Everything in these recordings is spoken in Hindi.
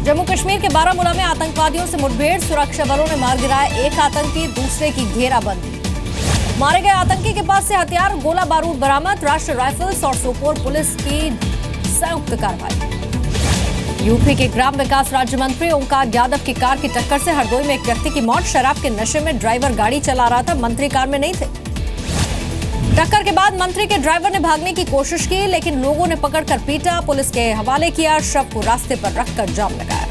जम्मू कश्मीर के बारामूला में आतंकवादियों से मुठभेड़, सुरक्षा बलों ने मार गिराए एक आतंकी, दूसरे की घेराबंदी। मारे गए आतंकी के पास से हथियार, गोला बारूद बरामद। राष्ट्रीय राइफल्स और सोपोर पुलिस की संयुक्त कार्रवाई। यूपी के ग्राम विकास राज्य मंत्री ओंकार यादव की कार की टक्कर से हरदोई में एक व्यक्ति की मौत। शराब के नशे में ड्राइवर गाड़ी चला रहा था, मंत्री कार में नहीं थे। टक्कर के बाद मंत्री के ड्राइवर ने भागने की कोशिश की, लेकिन लोगों ने पकड़कर पीटा, पुलिस के हवाले किया, शव को रास्ते पर रखकर जाम लगाया।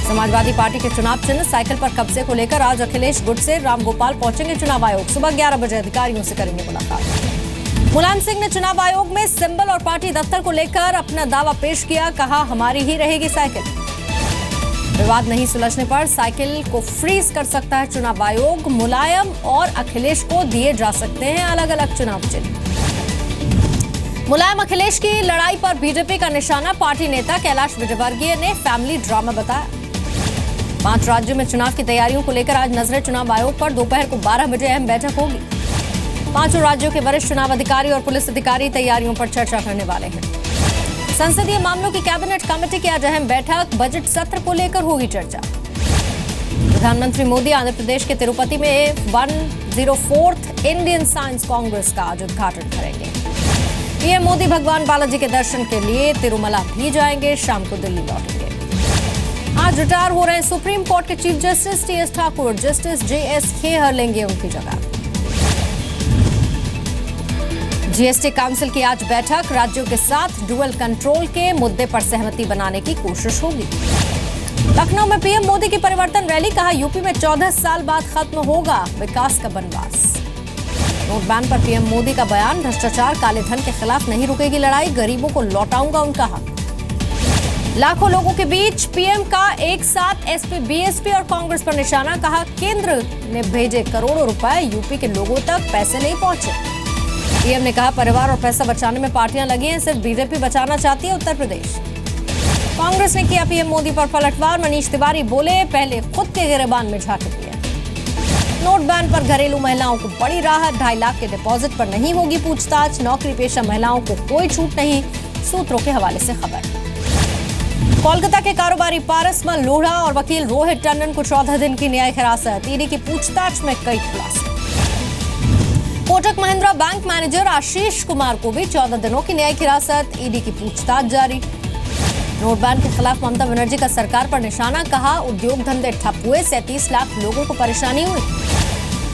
समाजवादी पार्टी के चुनाव चिन्ह साइकिल पर कब्जे को लेकर आज अखिलेश गुट से रामगोपाल पहुंचेंगे चुनाव आयोग। सुबह 11 बजे अधिकारियों से करेंगे मुलाकात। मुलायम सिंह ने चुनाव आयोग में सिंबल और पार्टी दफ्तर को लेकर अपना दावा पेश किया, कहा हमारी ही रहेगी साइकिल। विवाद नहीं सुलझने पर साइकिल को फ्रीज कर सकता है चुनाव आयोग। मुलायम और अखिलेश को दिए जा सकते हैं अलग अलग चुनाव चिन्ह। मुलायम अखिलेश की लड़ाई पर बीजेपी का निशाना, पार्टी नेता कैलाश विजयवर्गीय ने फैमिली ड्रामा बताया। 5 राज्यों में चुनाव की तैयारियों को लेकर आज नजरें चुनाव आयोग पर। दोपहर को 12 बजे अहम बैठक होगी। 5 राज्यों के वरिष्ठ चुनाव अधिकारी और पुलिस अधिकारी तैयारियों पर चर्चा करने वाले हैं। संसदीय मामलों की कैबिनेट कमेटी की आज अहम बैठक, बजट सत्र को लेकर होगी चर्चा। प्रधानमंत्री मोदी आंध्र प्रदेश के तिरुपति में 104th इंडियन साइंस कांग्रेस का आज उद्घाटन करेंगे। पीएम मोदी भगवान बालाजी के दर्शन के लिए तिरुमला भी जाएंगे, शाम को दिल्ली लौटेंगे। आज रिटायर हो रहे सुप्रीम कोर्ट के chief justice TS Thakur justice JS Khehar लेंगे उनकी जगह। जीएसटी काउंसिल की आज बैठक, राज्यों के साथ डुअल कंट्रोल के मुद्दे पर सहमति बनाने की कोशिश होगी। लखनऊ में पीएम मोदी की परिवर्तन रैली, कहा यूपी में 14 साल बाद खत्म होगा विकास का बनवास। नोट बैन पर पीएम मोदी का बयान, भ्रष्टाचार काले धन के खिलाफ नहीं रुकेगी लड़ाई, गरीबों को लौटाऊंगा उनका हक। लाखों लोगों के बीच पीएम का एक साथ एसपी, बीएसपी और कांग्रेस पर निशाना, कहा केंद्र ने भेजे करोड़ों रुपए, यूपी के लोगों तक पैसे नहीं पहुंचे। पीएम ने कहा परिवार और पैसा बचाने में पार्टियां लगी हैं, सिर्फ बीजेपी बचाना चाहती है उत्तर प्रदेश। कांग्रेस ने किया पीएम मोदी पर पलटवार, मनीष तिवारी बोले पहले खुद के गिरेबान में झांक दिया। नोट बैन पर घरेलू महिलाओं को बड़ी राहत, 2.5 लाख के डिपॉजिट पर नहीं होगी पूछताछ। नौकरी पेशा महिलाओं को कोई छूट नहीं, सूत्रों के हवाले से खबर। कोलकाता के कारोबारी पारस मल लोढ़ा और वकील रोहित टंडन को 14 दिन की न्यायिक हिरासत, ईडी की पूछताछ में कई खुलासे। कोटक महिंद्रा बैंक मैनेजर आशीष कुमार को भी 14 दिनों की न्यायिक हिरासत, ईडी की पूछताछ जारी। नोट बैन के खिलाफ ममता बनर्जी का सरकार पर निशाना, कहा उद्योग धंधे ठप हुए, 37 लाख लोगों को परेशानी हुई।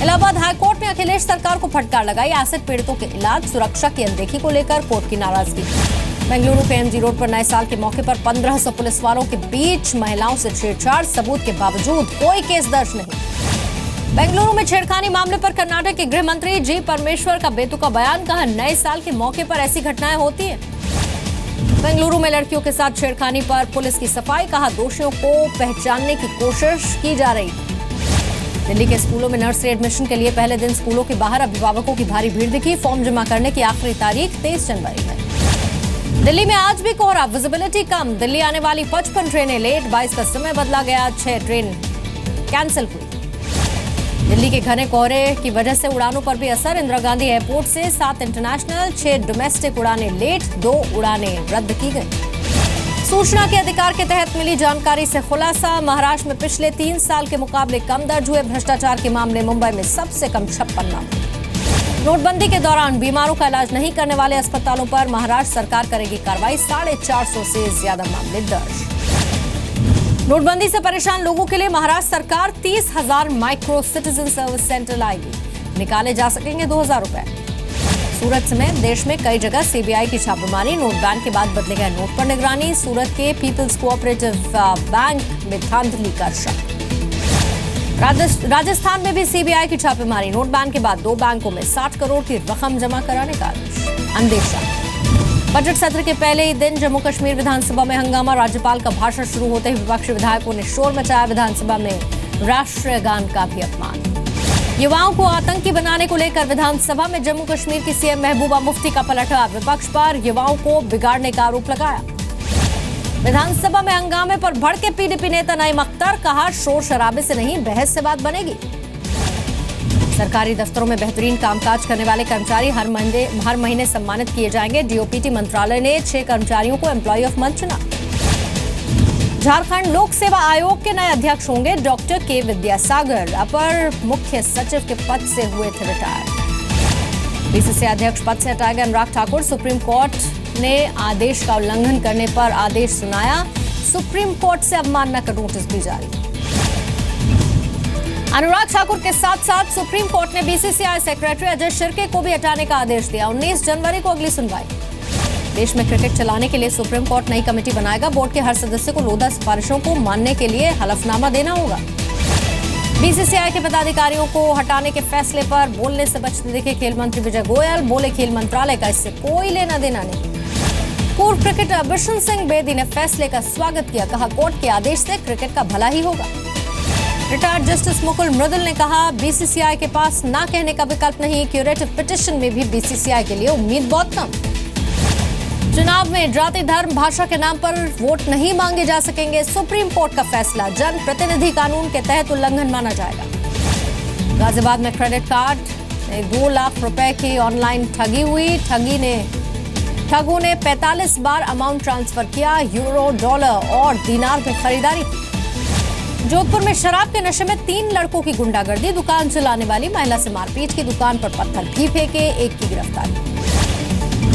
इलाहाबाद हाईकोर्ट ने अखिलेश सरकार को फटकार लगाई, एसिड पीड़ितों के इलाज, सुरक्षा की अनदेखी को लेकर कोर्ट की नाराजगी। बेंगलुरु के एमजी रोड पर नए साल के मौके पर 1500 पुलिस वालों के बीच महिलाओं से छेड़छाड़, सबूत के बावजूद कोई केस दर्ज नहीं। बेंगलुरु में छेड़खानी मामले पर कर्नाटक के गृह मंत्री जी परमेश्वर का बेतुका बयान, कहा नए साल के मौके पर ऐसी घटनाएं होती हैं। बेंगलुरु में लड़कियों के साथ छेड़खानी पर पुलिस की सफाई, कहा दोषियों को पहचानने की कोशिश की जा रही। दिल्ली के स्कूलों में नर्सरी एडमिशन के लिए पहले दिन स्कूलों के बाहर अभिभावकों की भारी भीड़ दिखी। फॉर्म जमा करने की आखिरी तारीख 23 जनवरी है। दिल्ली में आज भी कोहरा, विजिबिलिटी कम, दिल्ली आने वाली 55 ट्रेनें लेट, 22 का समय बदला गया, 6 ट्रेन कैंसिल हुई। दिल्ली के घने कोहरे की वजह से उड़ानों पर भी असर, इंदिरा गांधी एयरपोर्ट से 7 इंटरनेशनल, 6 डोमेस्टिक उड़ानें लेट, 2 उड़ानें रद्द की गई। सूचना के अधिकार के तहत मिली जानकारी से खुलासा, महाराष्ट्र में पिछले 3 साल के मुकाबले कम दर्ज हुए भ्रष्टाचार के मामले, मुंबई में सबसे कम 56 मामले। नोटबंदी के दौरान बीमारों का इलाज नहीं करने वाले अस्पतालों पर महाराष्ट्र सरकार करेगी कार्रवाई, 450 से ज्यादा मामले दर्ज। नोटबंदी से परेशान लोगों के लिए महाराष्ट्र सरकार 30,000 माइक्रो सिटीजन सर्विस सेंटर लाएगी, निकाले जा सकेंगे 2,000 रुपए। सूरत समेत देश में कई जगह सीबीआई की छापेमारी, नोट बैन के बाद बदले गए नोट पर निगरानी, सूरत के पीपल्स कोऑपरेटिव बैंक में धांधली का शक। राजस्थान में भी सीबीआई की छापेमारी, नोट बैन के बाद 2 बैंकों में 60 करोड़ की रकम जमा कराने का अंदेशा। बजट सत्र के पहले ही दिन जम्मू कश्मीर विधानसभा में हंगामा, राज्यपाल का भाषण शुरू होते ही विपक्षी विधायकों ने शोर मचाया, विधानसभा में राष्ट्रीय गान का भी अपमान। युवाओं को आतंकी बनाने को लेकर विधानसभा में जम्मू कश्मीर की सीएम महबूबा मुफ्ती का पलटा, विपक्ष पर युवाओं को बिगाड़ने का आरोप लगाया। विधानसभा में हंगामे पर भड़के पीडीपी नेता नईम अख्तर, कहा शोर शराबे से नहीं बहस से बात बनेगी। सरकारी दफ्तरों में बेहतरीन कामकाज करने वाले कर्मचारी हर महीने सम्मानित किए जाएंगे, डीओपीटी मंत्रालय ने 6 कर्मचारियों को एम्प्लॉय ऑफ मंथ चुना। झारखंड लोक सेवा आयोग के नए अध्यक्ष होंगे डॉक्टर के विद्यासागर। अपर मुख्य सचिव के पद से हुए थे रिटायर। बीसीसीआई अध्यक्ष पद से हटाए गए अनुराग ठाकुर। सुप्रीम कोर्ट ने आदेश का उल्लंघन करने पर आदेश सुनाया। सुप्रीम कोर्ट से अवमानना का नोटिस भी जारी। अनुराग ठाकुर के साथ साथ सुप्रीम कोर्ट ने बीसीसीआई सेक्रेटरी अजय शिर्के को भी हटाने का आदेश दिया। 19 जनवरी को अगली सुनवाई। देश में क्रिकेट चलाने के लिए सुप्रीम कोर्ट नई कमेटी बनाएगा। बोर्ड के हर सदस्य को लोधा सिफारिशों को मानने के लिए हलफनामा देना होगा। बीसीसीआई के पदाधिकारियों को हटाने के फैसले पर बोलने से बचते दिखे खेल मंत्री विजय गोयल। बोले खेल मंत्रालय का इससे कोई लेना देना नहीं। पूर्व क्रिकेटर बिशन सिंह बेदी ने फैसले का स्वागत किया। कहा कोर्ट के आदेश से क्रिकेट का भला ही होगा। रिटायर्ड जस्टिस मुकुल मृदुल ने कहा बीसीसीआई के पास ना कहने का विकल्प नहीं। क्यूरेटिव पिटीशन में भी बीसीसीआई के लिए उम्मीद बहुत कम। चुनाव में जाति धर्म भाषा के नाम पर वोट नहीं मांगे जा सकेंगे। सुप्रीम कोर्ट का फैसला जन प्रतिनिधि कानून के तहत उल्लंघन माना जाएगा। गाजियाबाद में क्रेडिट कार्ड 2 लाख रुपए की ऑनलाइन ठगी हुई। ठगों ने 45 बार अमाउंट ट्रांसफर किया। यूरो, डॉलर और दिनार में खरीदारी की। जोधपुर में शराब के नशे में 3 लड़कों की गुंडागर्दी। दुकान चलाने वाली महिला से मारपीट की। दुकान पर पत्थर भी फेंके। एक की गिरफ्तारी।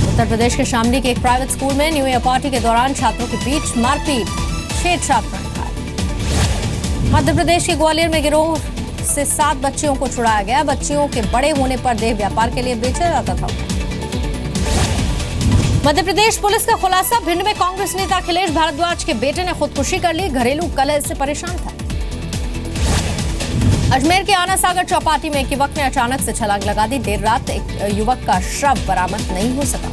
उत्तर प्रदेश के शामली के एक प्राइवेट स्कूल में न्यू ईयर पार्टी के दौरान छात्रों के बीच मारपीट। 6 छात्र घायल। मध्य प्रदेश के ग्वालियर में गिरोह से 7 बच्चियों को छुड़ाया गया। बच्चियों के बड़े होने पर देह व्यापार के लिए बेचा जाता था। मध्य प्रदेश पुलिस का खुलासा। भिंड में कांग्रेस नेता अखिलेश भारद्वाज के बेटे ने खुदकुशी कर ली। घरेलू कलह से परेशान था। अजमेर के आना सागर चौपाटी में एक युवक ने अचानक से छलांग लगा दी। देर रात एक युवक का शव बरामद नहीं हो सका।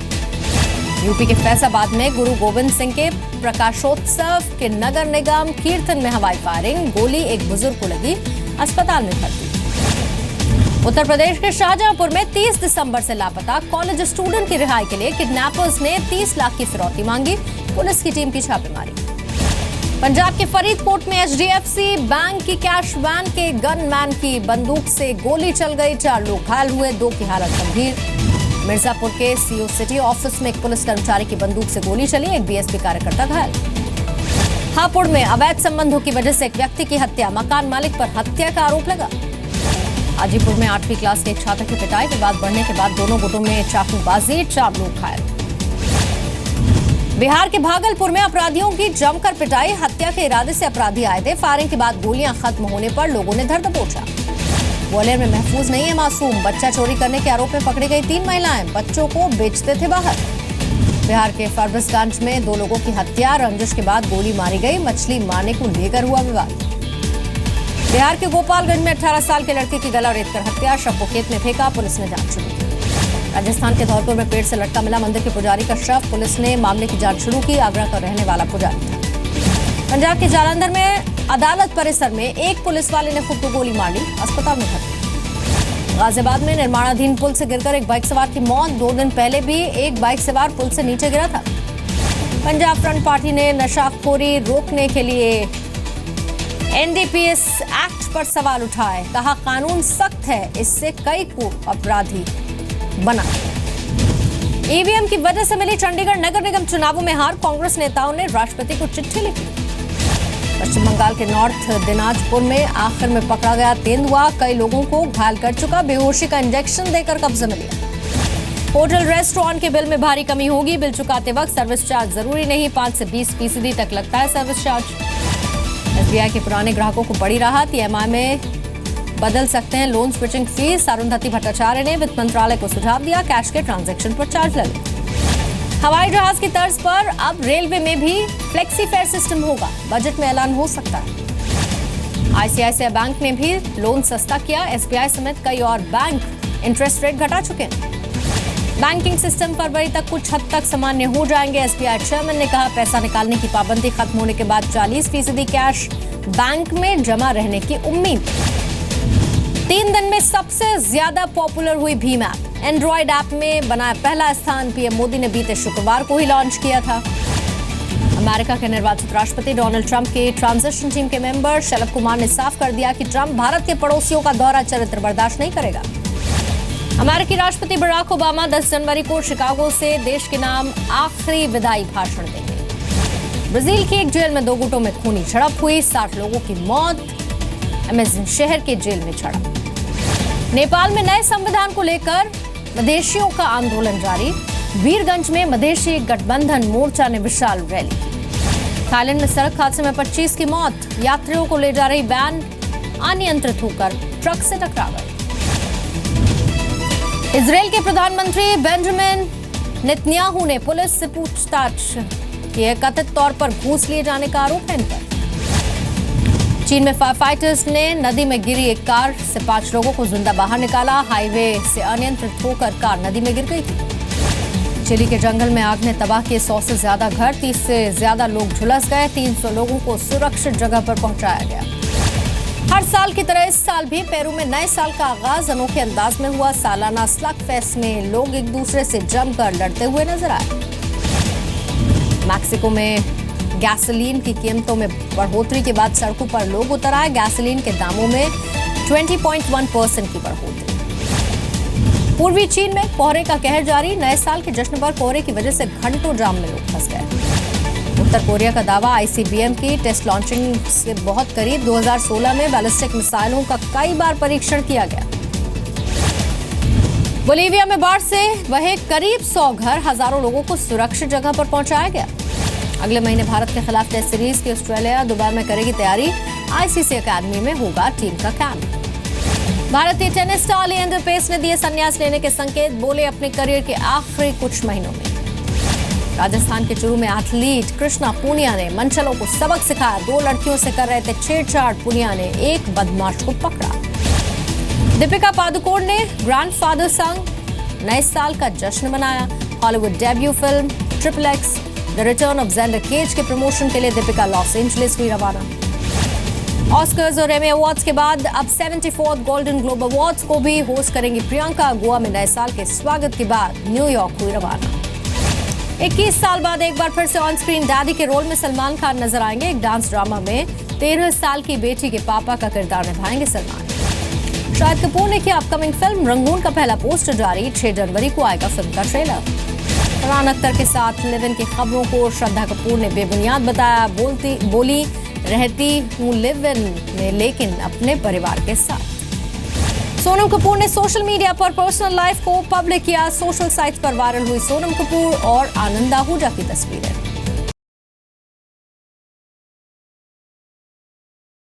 यूपी के फैजाबाद में गुरु गोविंद सिंह के प्रकाशोत्सव के नगर निगम कीर्तन में हवाई फायरिंग। गोली एक बुजुर्ग को लगी। अस्पताल में भर्ती। उत्तर प्रदेश के शाहजहांपुर में 30 दिसंबर से लापता कॉलेज स्टूडेंट की रिहाई के लिए किडनैपर्स ने 30 लाख की फिरौती मांगी। पुलिस की टीम की छापेमारी। पंजाब के फरीदकोट में एचडीएफसी बैंक की कैश वैन के गनमैन की बंदूक से गोली चल गई। 4 लोग घायल हुए। 2 की हालत गंभीर। मिर्जापुर के सीओ सिटी ऑफिस में एक पुलिस कर्मचारी की बंदूक से गोली चली। एक बीएसपी कार्यकर्ता घायल। हापुड़ में अवैध संबंधों की वजह से एक व्यक्ति की हत्या। मकान मालिक पर हत्या का आरोप लगा। हाजीपुर में 8वीं क्लास के एक छात्र की पिटाई। विवाद बढ़ने के बाद दोनों गुटों में चाकूबाजी। 4 लोग घायल। बिहार के भागलपुर में अपराधियों की जमकर पिटाई। हत्या के इरादे से अपराधी आए थे। फायरिंग के बाद गोलियां खत्म होने पर लोगों ने धर दबोचा। ग्वालियर में महफूज नहीं है मासूम। बच्चा चोरी करने के आरोप में पकड़ी गई 3 महिलाएं। बच्चों को बेचते थे बाहर। बिहार के फरबिसगंज में 2 लोगों की हत्या। रंजिश के बाद गोली मारी गई। मछली मारने को लेकर हुआ विवाद। बिहार के गोपालगंज में 18 साल के लड़के की गला रेतकर हत्या। शव को खेत में फेंका। पुलिस ने जांच शुरू की। राजस्थान के धौलपुर में पेड़ से लटका मिला मंदिर के पुजारी का शव। पुलिस ने मामले की जांच शुरू की। आगरा का रहने वाला पुजारी था। पंजाब के जालंधर में अदालत परिसर में एक पुलिस वाले ने खुद को गोली मार ली। अस्पताल में भर्ती। गाजियाबाद में निर्माणाधीन पुल से गिरकर एक बाइक सवार की मौत। 2 दिन पहले भी एक बाइक सवार पुल से नीचे गिरा था। पंजाब फ्रंट पार्टी ने नशाखोरी रोकने के लिए एनडीपीएस एक्ट पर सवाल उठाए। कहा कानून सख्त है, इससे कई को अपराधी बना। ईवीएम की वजह से मिली चंडीगढ़ नगर निगम चुनावों में हार। कांग्रेस नेताओं ने राष्ट्रपति को चिट्ठी लिखी। पश्चिम बंगाल के नॉर्थ दिनाजपुर में आखिर में पकड़ा गया तेंदुआ। कई लोगों को घायल कर चुका। बेहोशी का इंजेक्शन देकर कब्जे में लिया। होटल रेस्टोरेंट के बिल में भारी कमी होगी। बिल चुकाते वक्त सर्विस चार्ज जरूरी नहीं। 5 से 20% तक लगता है सर्विस चार्ज। एसबीआई के पुराने ग्राहकों को बड़ी राहत। ईएमआई में बदल सकते हैं loan switching fees. Arundhati Bhattacharya ने वित्त मंत्रालय को सुझाव दिया। कैश के ट्रांजैक्शन पर चार्ज लगे। हवाई जहाज की तर्ज पर अब रेलवे में भी फ्लेक्सी फेयर सिस्टम होगा। बजट में ऐलान हो सकता है। आईसीआईसीआई बैंक ने भी लोन सस्ता किया। एसबीआई समेत कई और बैंक इंटरेस्ट रेट घटा चुके हैं। बैंकिंग सिस्टम फरवरी तक कुछ हद तक सामान्य हो जाएंगे। एसबीआई चेयरमैन ने कहा पैसा निकालने की पाबंदी खत्म होने के बाद 40% कैश बैंक में जमा रहने की उम्मीद। 3 दिन में सबसे ज्यादा पॉपुलर हुई भीम ऐप। एंड्रॉइड ऐप में बनाया पहला स्थान। पीएम मोदी ने बीते शुक्रवार को ही लॉन्च किया था। अमेरिका के निर्वाचित राष्ट्रपति डोनाल्ड ट्रंप के ट्रांजिशन टीम के मेंबर शलभ कुमार ने साफ कर दिया कि ट्रंप भारत के पड़ोसियों का दौरा चरित्र बर्दाश्त नहीं करेगा। अमेरिकी राष्ट्रपति बराक ओबामा 10 जनवरी को शिकागो से देश के नाम आखिरी विदाई भाषण देंगे। ब्राजील की एक जेल में 2 गुटों में खूनी झड़प हुई, 60 लोगों की मौत। अमेज़न शहर के जेल में झड़प। नेपाल में नए संविधान को लेकर मधेशियों का आंदोलन जारी। वीरगंज में मधेशी गठबंधन मोर्चा ने विशाल रैली की। थाईलैंड में सड़क हादसे में 25 की मौत। यात्रियों को ले जा रही वैन अनियंत्रित होकर ट्रक से टकरा गई। इजराइल के प्रधानमंत्री बेंजामिन नेतन्याहू ने पुलिस से पूछताछ की। कथित तौर पर घूस लिए जाने का आरोप है इन पर। चीन में फायर फाइटर्स ने नदी में गिरी एक कार से 5 लोगों को जिंदा बाहर निकाला। हाईवे से अनियंत्रित होकर कार नदी में गिर गई थी। चिली के जंगल में आग ने तबाह किए 100 से ज्यादा घर, 30 से ज्यादा लोग झुलस गए। 300 लोगों को सुरक्षित जगह पर पहुंचाया गया। हर साल की तरह इस साल भी पेरू में नए साल का आगाज अनोखे अंदाज में हुआ। सालाना स्लग फेस्ट में लोग एक दूसरे से जमकर लड़ते हुए नजर आए। मैक्सिको में गैसोलीन की कीमतों में बढ़ोतरी के बाद सड़कों पर लोग उतर आए। गैसोलीन के दामों में 20.1% की बढ़ोतरी। पूर्वी चीन में कोहरे का कहर जारी। नए साल के जश्न पर कोहरे की वजह से घंटों जाम में लोग फंस गए। उत्तर कोरिया का दावा आईसीबीएम की टेस्ट लॉन्चिंग से बहुत करीब। 2016 में बैलिस्टिक मिसाइलों का कई बार परीक्षण किया गया। बोलीविया में बाढ़ से बहे करीब 100 घर, हजारों लोगों को सुरक्षित जगह पर पहुंचाया गया। अगले महीने भारत के खिलाफ टेस्ट सीरीज की ऑस्ट्रेलिया दुबई में करेगी तैयारी। आईसीसी अकादमी में होगा टीम का कैंप। भारतीय टेनिस स्टार लिएंडर पेस ने दिए संन्यास लेने के संकेत। बोले अपने करियर के आखिरी कुछ महीनों में। राजस्थान के चूरू में एथलीट कृष्णा पूनिया ने मनचलों को सबक सिखाया। 2 लड़कियों से कर रहे थे छेड़छाड़। पूनिया ने एक बदमाश को पकड़ा। दीपिका पादुकोण ने ग्रैंडफादर संग नए साल का जश्न मनाया। Hollywood debut film triple X the return of Xander Cage के प्रमोशन के लिए दीपिका लॉस एंजलिस हुई रवाना। ऑस्कर्स और एमी अवार्ड्स के बाद अब 74th गोल्डन ग्लोब अवार्ड्स को भी होस्ट करेंगी प्रियंका। गोवा में नए साल के स्वागत के बाद न्यूयॉर्क हुई रवाना। 21 साल बाद एक बार फिर से ऑन स्क्रीन डैडी के रोल में सलमान खान नजर आएंगे। एक डांस ड्रामा में 13 साल की बेटी के पापा का किरदार निभाएंगे सलमान। शाहिद कपूर ने किया अपकमिंग फिल्म रंगून का पहला पोस्टर जारी। 6 जनवरी को आएगा फिल्म का ट्रेलर। फरहान अख्तर के साथ लिव इन की खबरों को श्रद्धा कपूर ने बेबुनियाद बताया। बोली रहती हूँ लिव इन में लेकिन अपने परिवार के साथ। सोनम कपूर ने सोशल मीडिया पर पर्सनल लाइफ को पब्लिक किया। सोशल साइट्स पर वायरल हुई सोनम कपूर और आनंद आहूजा की तस्वीरें।